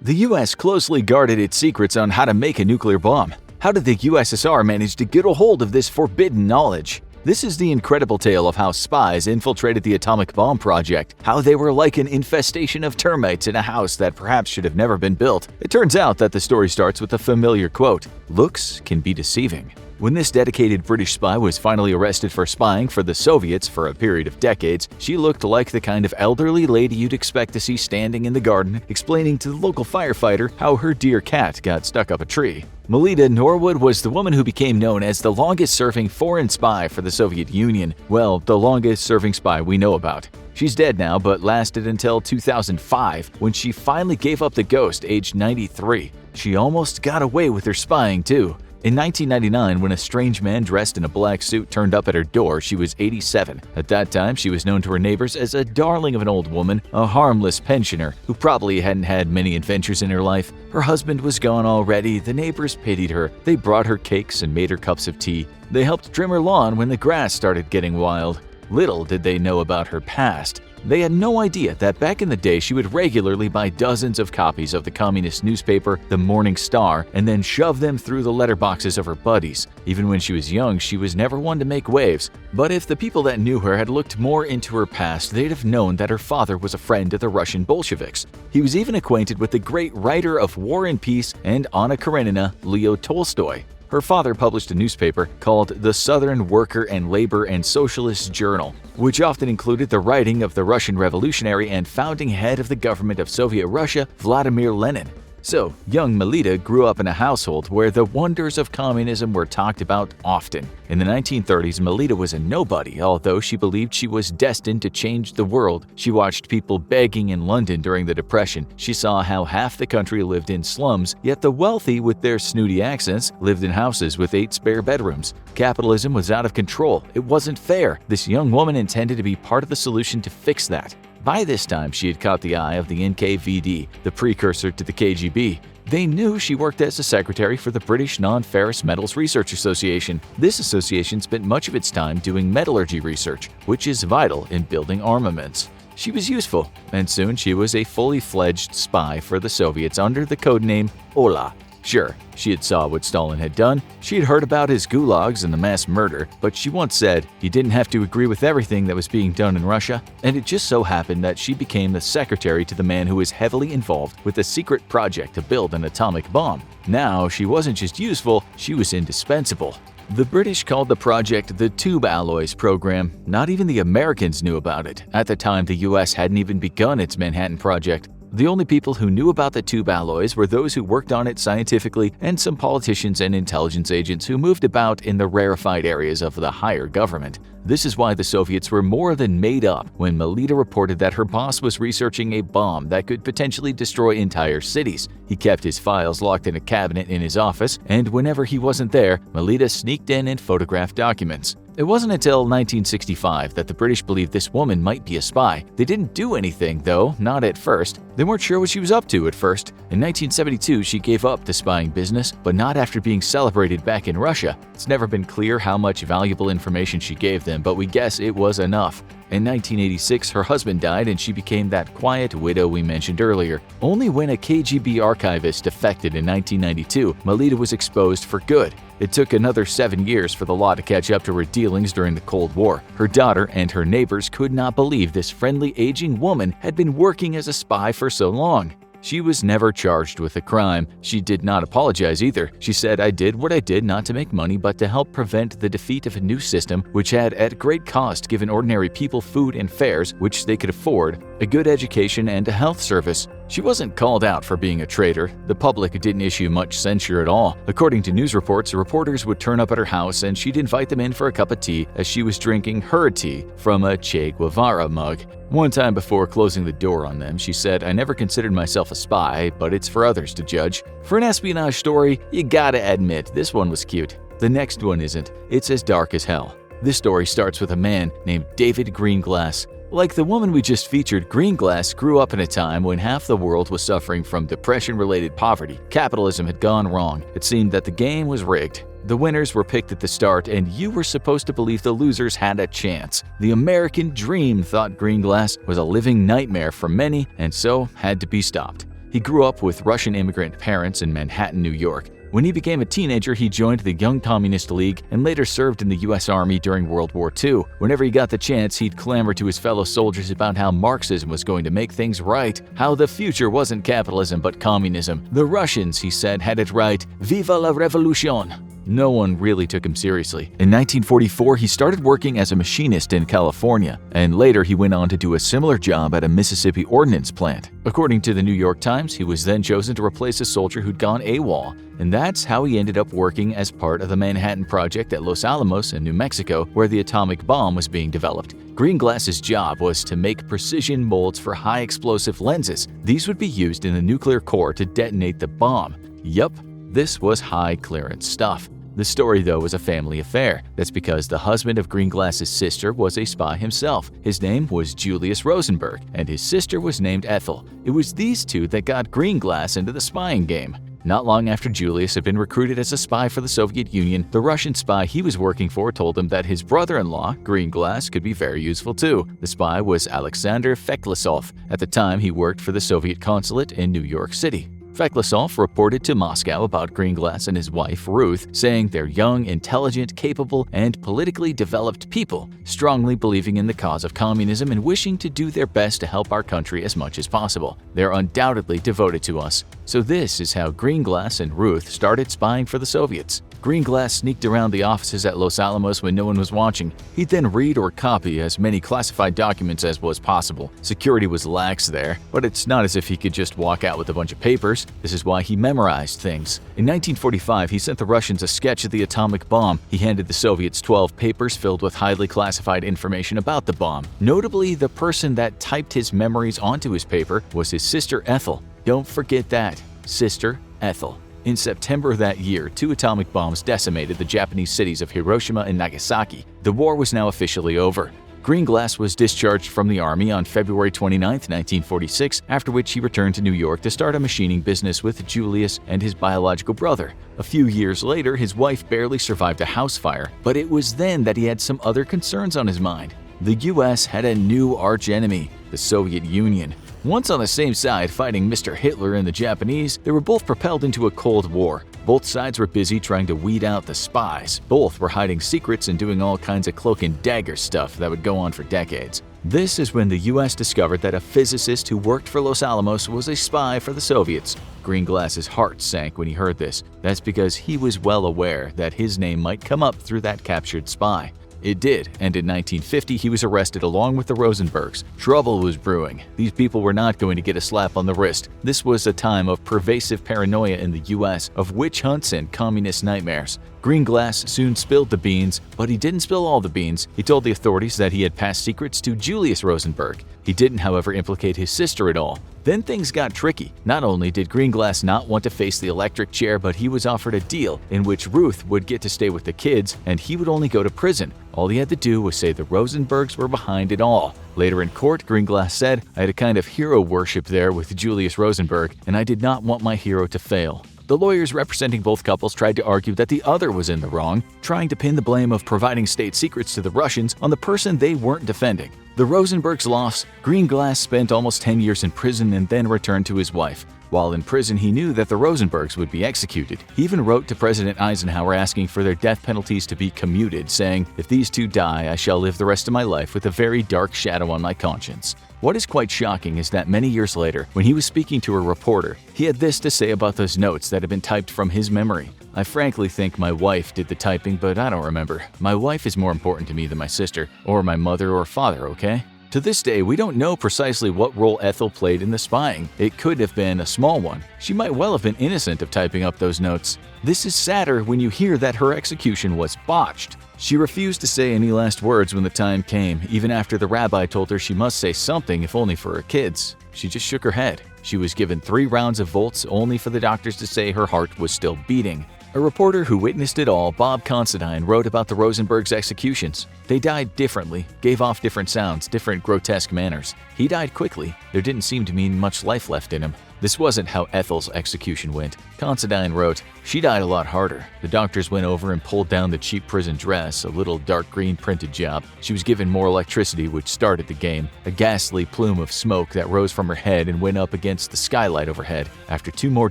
The US closely guarded its secrets on how to make a nuclear bomb. How did the USSR manage to get a hold of this forbidden knowledge? This is the incredible tale of how spies infiltrated the atomic bomb project, how they were like an infestation of termites in a house that perhaps should have never been built. It turns out that the story starts with a familiar quote, "Looks can be deceiving." When this dedicated British spy was finally arrested for spying for the Soviets for a period of decades, she looked like the kind of elderly lady you'd expect to see standing in the garden, explaining to the local firefighter how her dear cat got stuck up a tree. Melita Norwood was the woman who became known as the longest-serving foreign spy for the Soviet Union. Well, the longest-serving spy we know about. She's dead now, but lasted until 2005, when she finally gave up the ghost, aged 93. She almost got away with her spying, too. In 1999, when a strange man dressed in a black suit turned up at her door, she was 87. At that time, she was known to her neighbors as a darling of an old woman, a harmless pensioner who probably hadn't had many adventures in her life. Her husband was gone already, the neighbors pitied her. They brought her cakes and made her cups of tea. They helped trim her lawn when the grass started getting wild. Little did they know about her past. They had no idea that back in the day she would regularly buy dozens of copies of the communist newspaper, The Morning Star, and then shove them through the letterboxes of her buddies. Even when she was young, she was never one to make waves. But if the people that knew her had looked more into her past, they'd have known that her father was a friend of the Russian Bolsheviks. He was even acquainted with the great writer of War and Peace and Anna Karenina, Leo Tolstoy. Her father published a newspaper called the Southern Worker and Labor and Socialist Journal, which often included the writing of the Russian revolutionary and founding head of the government of Soviet Russia, Vladimir Lenin. So, young Melita grew up in a household where the wonders of communism were talked about often. In the 1930s, Melita was a nobody, although she believed she was destined to change the world. She watched people begging in London during the Depression. She saw how half the country lived in slums, yet the wealthy with their snooty accents lived in houses with 8 spare bedrooms. Capitalism was out of control. It wasn't fair. This young woman intended to be part of the solution to fix that. By this time, she had caught the eye of the NKVD, the precursor to the KGB. They knew she worked as a secretary for the British Non-Ferrous Metals Research Association. This association spent much of its time doing metallurgy research, which is vital in building armaments. She was useful, and soon she was a fully fledged spy for the Soviets under the codename Ola. Sure, she had saw what Stalin had done, she had heard about his gulags and the mass murder, but she once said he didn't have to agree with everything that was being done in Russia, and it just so happened that she became the secretary to the man who was heavily involved with a secret project to build an atomic bomb. Now, she wasn't just useful, she was indispensable. The British called the project the Tube Alloys Program. Not even the Americans knew about it. At the time, the US hadn't even begun its Manhattan Project. The only people who knew about the tube alloys were those who worked on it scientifically and some politicians and intelligence agents who moved about in the rarefied areas of the higher government. This is why the Soviets were more than made up when Melita reported that her boss was researching a bomb that could potentially destroy entire cities. He kept his files locked in a cabinet in his office, and whenever he wasn't there, Melita sneaked in and photographed documents. It wasn't until 1965 that the British believed this woman might be a spy. They didn't do anything, though, not at first. They weren't sure what she was up to at first. In 1972, she gave up the spying business, but not after being celebrated back in Russia. It's never been clear how much valuable information she gave them, but we guess it was enough. In 1986, her husband died and she became that quiet widow we mentioned earlier. Only when a KGB archivist defected in 1992, Melita was exposed for good. It took another 7 years for the law to catch up to her dealings during the Cold War. Her daughter and her neighbors could not believe this friendly aging woman had been working as a spy for so long. She was never charged with a crime. She did not apologize either. She said, "I did what I did not to make money but to help prevent the defeat of a new system which had at great cost given ordinary people food and fares which they could afford, a good education and a health service." She wasn't called out for being a traitor. The public didn't issue much censure at all. According to news reports, reporters would turn up at her house and she'd invite them in for a cup of tea as she was drinking her tea from a Che Guevara mug. One time before closing the door on them, she said, "I never considered myself a spy, but it's for others to judge." For an espionage story, you gotta admit this one was cute. The next one isn't. It's as dark as hell. This story starts with a man named David Greenglass. Like the woman we just featured, Greenglass grew up in a time when half the world was suffering from depression-related poverty. Capitalism had gone wrong. It seemed that the game was rigged. The winners were picked at the start, and you were supposed to believe the losers had a chance. The American dream, thought Greenglass, was a living nightmare for many, and so had to be stopped. He grew up with Russian immigrant parents in Manhattan, New York. When he became a teenager, he joined the Young Communist League and later served in the U.S. Army during World War II. Whenever he got the chance, he'd clamor to his fellow soldiers about how Marxism was going to make things right, how the future wasn't capitalism but communism. The Russians, he said, had it right. Viva la revolution! No one really took him seriously. In 1944, he started working as a machinist in California, and later he went on to do a similar job at a Mississippi ordnance plant. According to the New York Times, he was then chosen to replace a soldier who'd gone AWOL, and that's how he ended up working as part of the Manhattan Project at Los Alamos in New Mexico, where the atomic bomb was being developed. Greenglass's job was to make precision molds for high-explosive lenses. These would be used in the nuclear core to detonate the bomb. Yup, this was high-clearance stuff. The story, though, was a family affair. That's because the husband of Greenglass's sister was a spy himself. His name was Julius Rosenberg, and his sister was named Ethel. It was these two that got Greenglass into the spying game. Not long after Julius had been recruited as a spy for the Soviet Union, the Russian spy he was working for told him that his brother-in-law, Greenglass, could be very useful too. The spy was Alexander Feklisov. At the time, he worked for the Soviet consulate in New York City. Feklisov reported to Moscow about Greenglass and his wife, Ruth, saying they're young, intelligent, capable, and politically developed people, strongly believing in the cause of communism and wishing to do their best to help our country as much as possible. They're undoubtedly devoted to us. So this is how Greenglass and Ruth started spying for the Soviets. Greenglass sneaked around the offices at Los Alamos when no one was watching. He'd then read or copy as many classified documents as was possible. Security was lax there, but it's not as if he could just walk out with a bunch of papers. This is why he memorized things. In 1945, he sent the Russians a sketch of the atomic bomb. He handed the Soviets 12 papers filled with highly classified information about the bomb. Notably, the person that typed his memories onto his paper was his sister Ethel. Don't forget that. Sister Ethel. In September of that year, 2 atomic bombs decimated the Japanese cities of Hiroshima and Nagasaki. The war was now officially over. Greenglass was discharged from the Army on February 29, 1946, after which he returned to New York to start a machining business with Julius and his biological brother. A few years later, his wife barely survived a house fire, but it was then that he had some other concerns on his mind. The U.S. had a new archenemy, the Soviet Union. Once on the same side fighting Mr. Hitler and the Japanese, they were both propelled into a Cold War. Both sides were busy trying to weed out the spies. Both were hiding secrets and doing all kinds of cloak and dagger stuff that would go on for decades. This is when the U.S. discovered that a physicist who worked for Los Alamos was a spy for the Soviets. Greenglass's heart sank when he heard this. That's because he was well aware that his name might come up through that captured spy. It did, and in 1950 he was arrested along with the Rosenbergs. Trouble was brewing. These people were not going to get a slap on the wrist. This was a time of pervasive paranoia in the U.S., of witch hunts and communist nightmares. Greenglass soon spilled the beans, but he didn't spill all the beans. He told the authorities that he had passed secrets to Julius Rosenberg. He didn't, however, implicate his sister at all. Then things got tricky. Not only did Greenglass not want to face the electric chair, but he was offered a deal in which Ruth would get to stay with the kids and he would only go to prison. All he had to do was say the Rosenbergs were behind it all. Later in court, Greenglass said, "I had a kind of hero worship there with Julius Rosenberg, and I did not want my hero to fail." The lawyers representing both couples tried to argue that the other was in the wrong, trying to pin the blame of providing state secrets to the Russians on the person they weren't defending. The Rosenbergs lost. Greenglass spent almost 10 years in prison and then returned to his wife. While in prison, he knew that the Rosenbergs would be executed. He even wrote to President Eisenhower asking for their death penalties to be commuted, saying, "If these two die, I shall live the rest of my life with a very dark shadow on my conscience." What is quite shocking is that many years later, when he was speaking to a reporter, he had this to say about those notes that had been typed from his memory. "I frankly think my wife did the typing, but I don't remember. My wife is more important to me than my sister, or my mother or father, okay?" To this day, we don't know precisely what role Ethel played in the spying. It could have been a small one. She might well have been innocent of typing up those notes. This is sadder when you hear that her execution was botched. She refused to say any last words when the time came, even after the rabbi told her she must say something if only for her kids. She just shook her head. She was given 3 rounds of volts only for the doctors to say her heart was still beating. A reporter who witnessed it all, Bob Considine, wrote about the Rosenbergs' executions. They died differently, gave off different sounds, different grotesque manners. He died quickly. There didn't seem to be much life left in him. This wasn't how Ethel's execution went. Considine wrote, "She died a lot harder. The doctors went over and pulled down the cheap prison dress, a little dark green printed job. She was given more electricity, which started the game. A ghastly plume of smoke that rose from her head and went up against the skylight overhead. After 2 more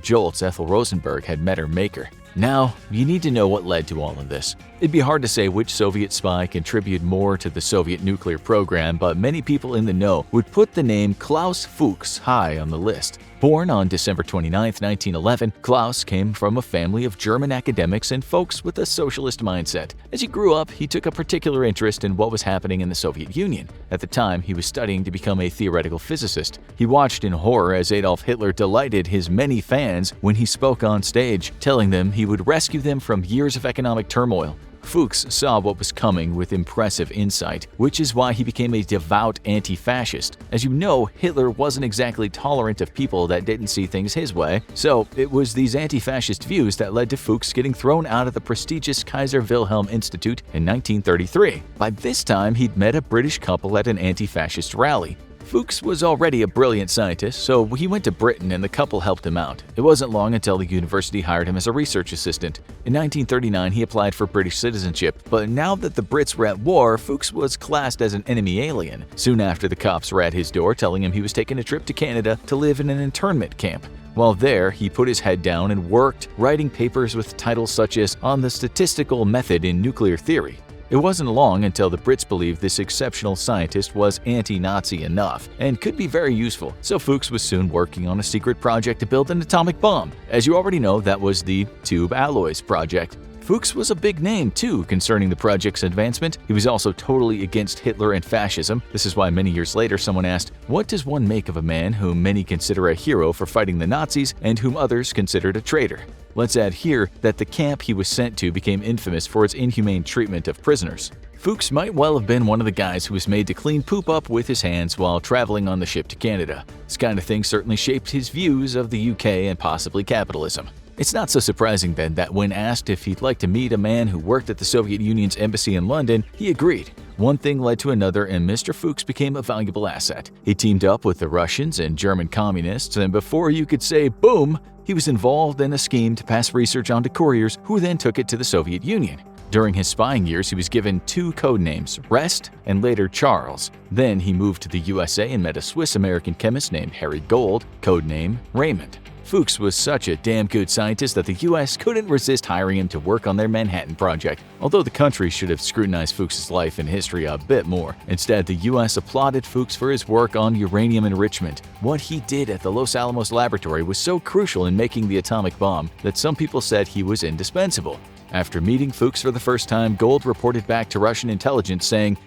jolts, Ethel Rosenberg had met her maker." Now, you need to know what led to all of this. It'd be hard to say which Soviet spy contributed more to the Soviet nuclear program, but many people in the know would put the name Klaus Fuchs high on the list. Born on December 29, 1911, Klaus came from a family of German academics and folks with a socialist mindset. As he grew up, he took a particular interest in what was happening in the Soviet Union. At the time, he was studying to become a theoretical physicist. He watched in horror as Adolf Hitler delighted his many fans when he spoke on stage, telling them he would rescue them from years of economic turmoil. Fuchs saw what was coming with impressive insight, which is why he became a devout anti-fascist. As you know, Hitler wasn't exactly tolerant of people that didn't see things his way, so it was these anti-fascist views that led to Fuchs getting thrown out of the prestigious Kaiser Wilhelm Institute in 1933. By this time, he'd met a British couple at an anti-fascist rally. Fuchs was already a brilliant scientist, so he went to Britain and the couple helped him out. It wasn't long until the university hired him as a research assistant. In 1939, he applied for British citizenship, but now that the Brits were at war, Fuchs was classed as an enemy alien. Soon after, the cops were at his door telling him he was taking a trip to Canada to live in an internment camp. While there, he put his head down and worked, writing papers with titles such as On the Statistical Method in Nuclear Theory. It wasn't long until the Brits believed this exceptional scientist was anti-Nazi enough and could be very useful, so Fuchs was soon working on a secret project to build an atomic bomb. As you already know, that was the Tube Alloys Project. Fuchs was a big name, too, concerning the project's advancement. He was also totally against Hitler and fascism. This is why many years later someone asked, what does one make of a man whom many consider a hero for fighting the Nazis and whom others considered a traitor? Let's add here that the camp he was sent to became infamous for its inhumane treatment of prisoners. Fuchs might well have been one of the guys who was made to clean poop up with his hands while traveling on the ship to Canada. This kind of thing certainly shaped his views of the UK and possibly capitalism. It's not so surprising then that when asked if he'd like to meet a man who worked at the Soviet Union's embassy in London, he agreed. One thing led to another and Mr. Fuchs became a valuable asset. He teamed up with the Russians and German communists, and before you could say boom, he was involved in a scheme to pass research on to couriers who then took it to the Soviet Union. During his spying years, he was given 2 code names, Rest and later Charles. Then he moved to the USA and met a Swiss-American chemist named Harry Gold, codename Raymond. Fuchs was such a damn good scientist that the US couldn't resist hiring him to work on their Manhattan Project, although the country should have scrutinized Fuchs' life and history a bit more. Instead, the US applauded Fuchs for his work on uranium enrichment. What he did at the Los Alamos laboratory was so crucial in making the atomic bomb that some people said he was indispensable. After meeting Fuchs for the first time, Gold reported back to Russian intelligence saying,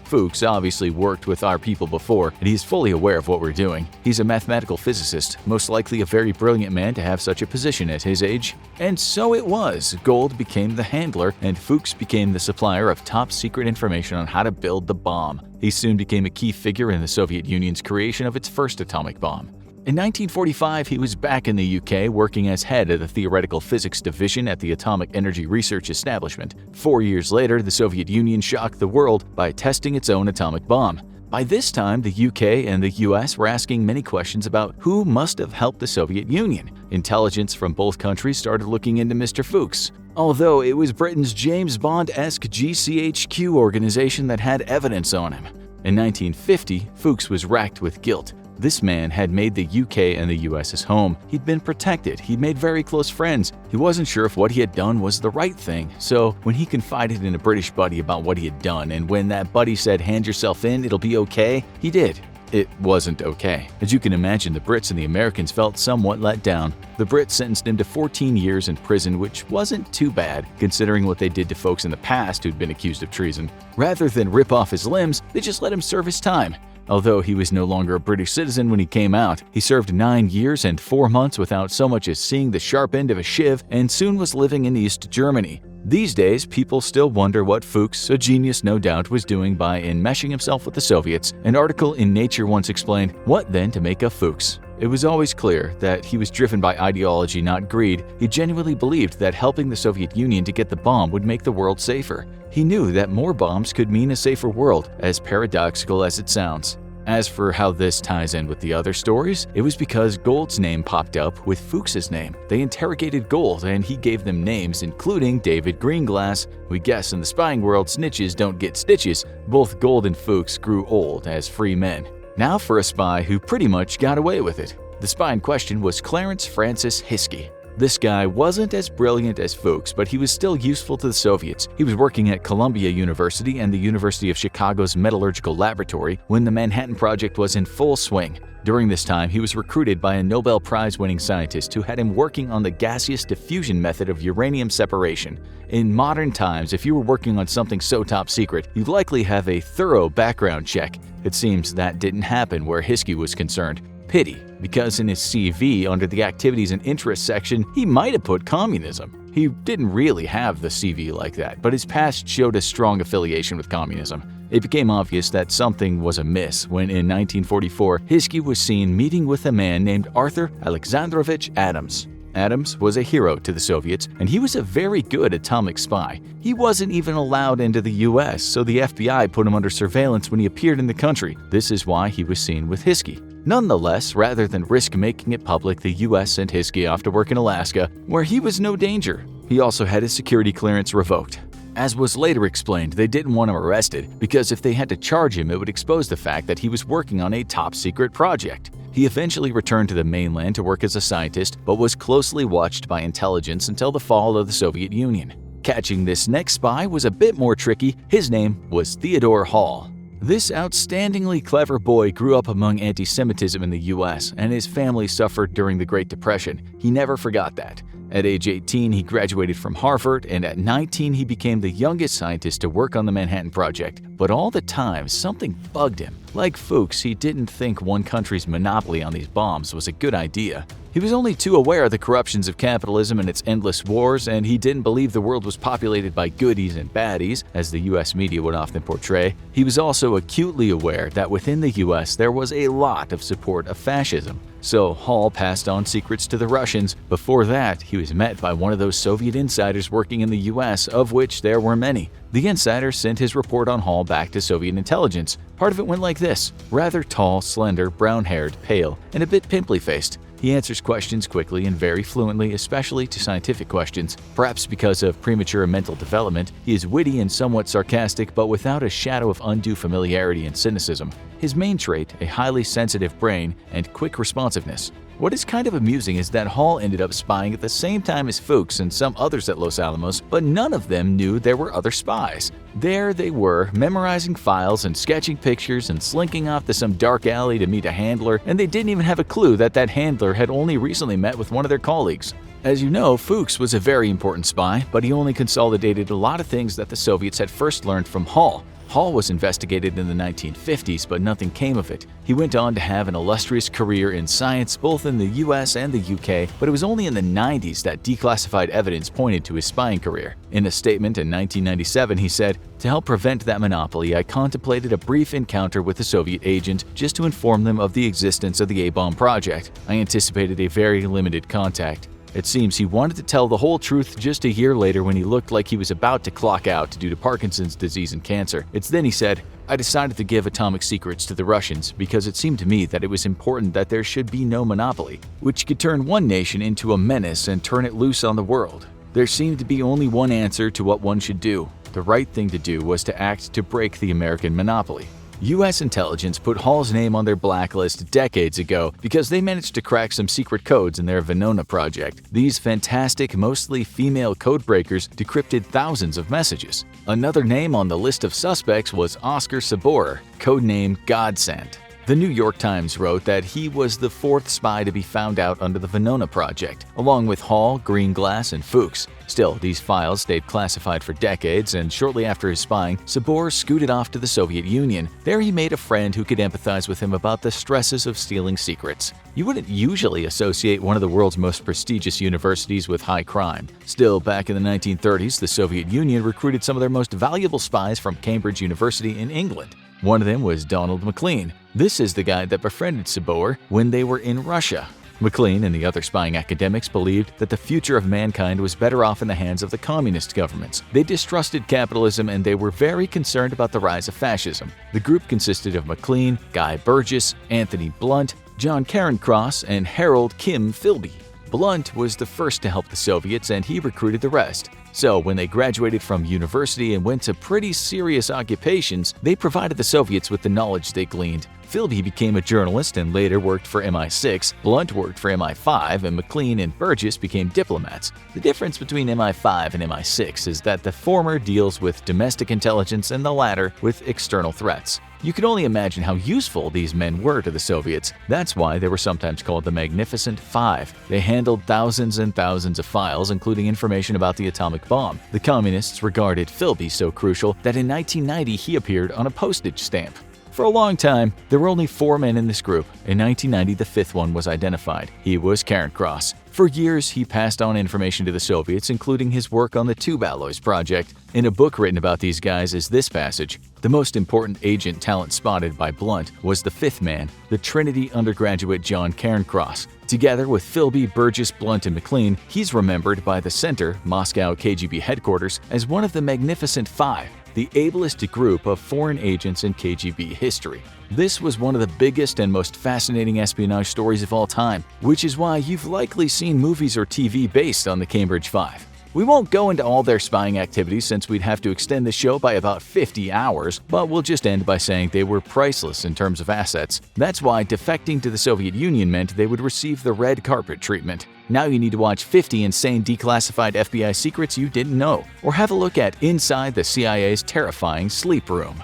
Fuchs, obviously worked with our people before, and he's fully aware of what we're doing. He's a mathematical physicist, most likely a very brilliant man to have such a position at his age. And so it was. Gold became the handler, and Fuchs became the supplier of top-secret information on how to build the bomb. He soon became a key figure in the Soviet Union's creation of its first atomic bomb. In 1945, he was back in the UK working as head of the Theoretical Physics Division at the Atomic Energy Research Establishment. 4 years later, the Soviet Union shocked the world by testing its own atomic bomb. By this time, the UK and the US were asking many questions about who must have helped the Soviet Union. Intelligence from both countries started looking into Mr. Fuchs, although it was Britain's James Bond-esque GCHQ organization that had evidence on him. In 1950, Fuchs was racked with guilt. This man had made the UK and the US his home. He'd been protected, he'd made very close friends. He wasn't sure if what he had done was the right thing, so when he confided in a British buddy about what he had done, and when that buddy said, "Hand yourself in, it'll be okay," he did. It wasn't okay. As you can imagine, the Brits and the Americans felt somewhat let down. The Brits sentenced him to 14 years in prison, which wasn't too bad, considering what they did to folks in the past who'd been accused of treason. Rather than rip off his limbs, they just let him serve his time. Although he was no longer a British citizen when he came out, he served 9 years and 4 months without so much as seeing the sharp end of a shiv and soon was living in East Germany. These days, people still wonder what Fuchs, a genius no doubt, was doing by enmeshing himself with the Soviets. An article in Nature once explained, "What then to make of Fuchs?" It was always clear that he was driven by ideology, not greed. He genuinely believed that helping the Soviet Union to get the bomb would make the world safer. He knew that more bombs could mean a safer world, as paradoxical as it sounds. As for how this ties in with the other stories, it was because Gold's name popped up with Fuchs's name. They interrogated Gold and he gave them names including David Greenglass. We guess in the spying world snitches don't get stitches. Both Gold and Fuchs grew old as free men. Now for a spy who pretty much got away with it. The spy in question was Clarence Francis Hiskey. This guy wasn't as brilliant as Fuchs, but he was still useful to the Soviets. He was working at Columbia University and the University of Chicago's Metallurgical Laboratory when the Manhattan Project was in full swing. During this time, he was recruited by a Nobel Prize-winning scientist who had him working on the gaseous diffusion method of uranium separation. In modern times, if you were working on something so top secret, you'd likely have a thorough background check. It seems that didn't happen where Hiskey was concerned. Pity, because in his CV under the activities and interests section, he might have put communism. He didn't really have the CV like that, but his past showed a strong affiliation with communism. It became obvious that something was amiss when in 1944, Hiskey was seen meeting with a man named Arthur Alexandrovich Adams. Adams was a hero to the Soviets, and he was a very good atomic spy. He wasn't even allowed into the US, so the FBI put him under surveillance when he appeared in the country. This is why he was seen with Hiskey. Nonetheless, rather than risk making it public, the US sent Hiskey off to work in Alaska, where he was no danger. He also had his security clearance revoked. As was later explained, they didn't want him arrested because if they had to charge him, it would expose the fact that he was working on a top-secret project. He eventually returned to the mainland to work as a scientist, but was closely watched by intelligence until the fall of the Soviet Union. Catching this next spy was a bit more tricky. His name was Theodore Hall. This outstandingly clever boy grew up among anti-Semitism in the US, and his family suffered during the Great Depression. He never forgot that. At age 18, he graduated from Harvard, and at 19, he became the youngest scientist to work on the Manhattan Project. But all the time, something bugged him. Like Fuchs, he didn't think one country's monopoly on these bombs was a good idea. He was only too aware of the corruptions of capitalism and its endless wars, and he didn't believe the world was populated by goodies and baddies, as the US media would often portray. He was also acutely aware that within the US there was a lot of support of fascism. So Hall passed on secrets to the Russians. Before that, he was met by one of those Soviet insiders working in the US, of which there were many. The insider sent his report on Hall back to Soviet intelligence. Part of it went like this: rather tall, slender, brown-haired, pale, and a bit pimply-faced. He answers questions quickly and very fluently, especially to scientific questions. Perhaps because of premature mental development, he is witty and somewhat sarcastic, but without a shadow of undue familiarity and cynicism. His main trait, a highly sensitive brain and quick responsiveness. What is kind of amusing is that Hall ended up spying at the same time as Fuchs and some others at Los Alamos, but none of them knew there were other spies. There they were, memorizing files and sketching pictures and slinking off to some dark alley to meet a handler, and they didn't even have a clue that that handler had only recently met with one of their colleagues. As you know, Fuchs was a very important spy, but he only consolidated a lot of things that the Soviets had first learned from Hall. Hall was investigated in the 1950s, but nothing came of it. He went on to have an illustrious career in science both in the US and the UK, but it was only in the 90s that declassified evidence pointed to his spying career. In a statement in 1997, he said, "To help prevent that monopoly, I contemplated a brief encounter with a Soviet agent just to inform them of the existence of the A-bomb project. I anticipated a very limited contact. It seems he wanted to tell the whole truth just a year later when he looked like he was about to clock out due to Parkinson's disease and cancer. It's then he said, I decided to give atomic secrets to the Russians because it seemed to me that it was important that there should be no monopoly, which could turn one nation into a menace and turn it loose on the world. There seemed to be only one answer to what one should do. The right thing to do was to act to break the American monopoly." U.S. intelligence put Hall's name on their blacklist decades ago because they managed to crack some secret codes in their Venona project. These fantastic, mostly female codebreakers decrypted thousands of messages. Another name on the list of suspects was Oscar Saborer, codename Godsend. The New York Times wrote that he was the fourth spy to be found out under the Venona project, along with Hall, Greenglass, and Fuchs. Still, these files stayed classified for decades, and shortly after his spying, Sabor scooted off to the Soviet Union. There he made a friend who could empathize with him about the stresses of stealing secrets. You wouldn't usually associate one of the world's most prestigious universities with high crime. Still, back in the 1930s, the Soviet Union recruited some of their most valuable spies from Cambridge University in England. One of them was Donald MacLean. This is the guy that befriended Sabor when they were in Russia. McLean and the other spying academics believed that the future of mankind was better off in the hands of the communist governments. They distrusted capitalism and they were very concerned about the rise of fascism. The group consisted of McLean, Guy Burgess, Anthony Blunt, John Cairncross, and Harold Kim Philby. Blunt was the first to help the Soviets and he recruited the rest. So when they graduated from university and went to pretty serious occupations, they provided the Soviets with the knowledge they gleaned. Philby became a journalist and later worked for MI6, Blunt worked for MI5, and McLean and Burgess became diplomats. The difference between MI5 and MI6 is that the former deals with domestic intelligence and the latter with external threats. You can only imagine how useful these men were to the Soviets. That's why they were sometimes called the Magnificent Five. They handled thousands and thousands of files, including information about the atomic bomb. The communists regarded Philby so crucial that in 1990 he appeared on a postage stamp. For a long time, there were only 4 men in this group. In 1990, the 5th one was identified. He was Cairncross. For years, he passed on information to the Soviets, including his work on the tube alloys project. In a book written about these guys is this passage: "The most important agent talent spotted by Blunt was the 5th man, the Trinity undergraduate John Cairncross. Together with Philby, Burgess, Blunt, and McLean, he's remembered by the Center, Moscow KGB headquarters, as one of the Magnificent Five, the ablest group of foreign agents in KGB history." This was one of the biggest and most fascinating espionage stories of all time, which is why you've likely seen movies or TV based on the Cambridge Five. We won't go into all their spying activities since we'd have to extend the show by about 50 hours, but we'll just end by saying they were priceless in terms of assets. That's why defecting to the Soviet Union meant they would receive the red carpet treatment. Now you need to watch 50 insane declassified FBI secrets you didn't know, or have a look at Inside the CIA's Terrifying Sleep Room.